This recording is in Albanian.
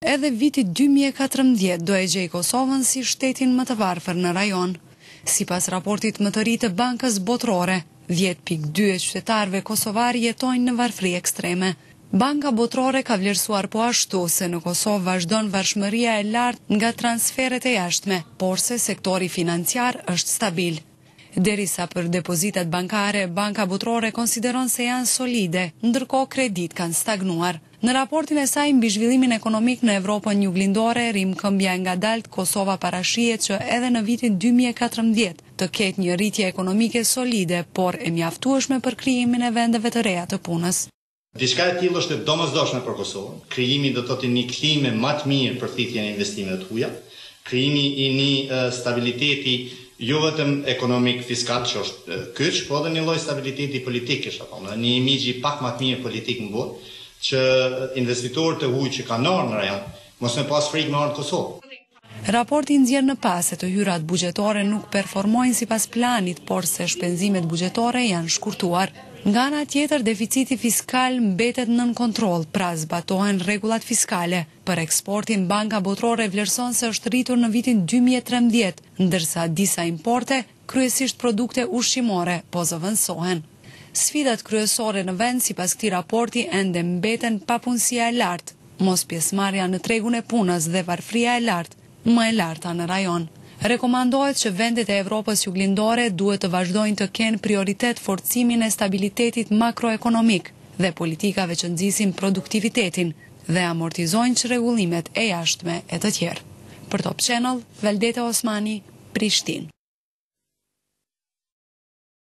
Edhe viti 2014 do e gjej Kosovën si shtetin më të varfër në rajon. Sipas raportit më të ri të Bankës Botërore, 10,2 e qytetarëve kosovar jetojnë në varfëri ekstreme. Banka Botërore ka vlerësuar po ashtu se në Kosovë vazhdon varfëria e lartë nga transferet e jashtme, por se sektori financiar është stabil. Derisa për depozitat bankare, Banka Botërore konsideron se janë solide, ndërkohë kredit kanë stagnuar. Në raportin e saj mbi zhvillimin ekonomik në Evropën juglindore, rimkëmbja ngadalt Kosova parashihet që edhe në vitin 2014 të ketë një rritje ekonomike solide, por e mjaftueshme për krijimin e vendeve të reja të punës. Diçka e tillë është e domosdoshme për Kosovën. Krijimi do të thotë një klime më të mirë për thithjen e investimeve të huaja, krijimi i një stabiliteti jo vetëm ekonomik fiskal që është kyç, po edhe një lloj stabiliteti politik, një imazh pak më të mirë politik në botë, që investitorët e huaj që kanë ardhur në rajon mos më pas frikë me ardhur në Kosovë. Raporti nxjerr në pas se të hyrat buxhetore nuk performojnë sipas planit, por se shpenzimet buxhetore janë shkurtuar. Nga ana tjetër, deficiti fiskal mbetet nën kontroll, pra zbatohen rregullat fiskale. Për eksportin, Banka Botërore vlerëson se është rritur në vitin 2013, ndërsa disa importe, kryesisht produkte ushqimore, po zëvendësohen. Sfidat kryesore në vend sipas këtij raporti ende mbeten papunësia e lartë, mos pjesëmarrja në tregun e punës dhe varfëria e lartë, më e larta në rajon. Rekomandohet që vendet e Evropës juglindore duhet të vazhdojnë të kenë prioritet forcimin e stabilitetit makroekonomik dhe politikave që nxisin produktivitetin dhe amortizojnë çrregullimet e jashtme e të tjerë. Për Top Channel, Valdeta Osmani, Prishtinë.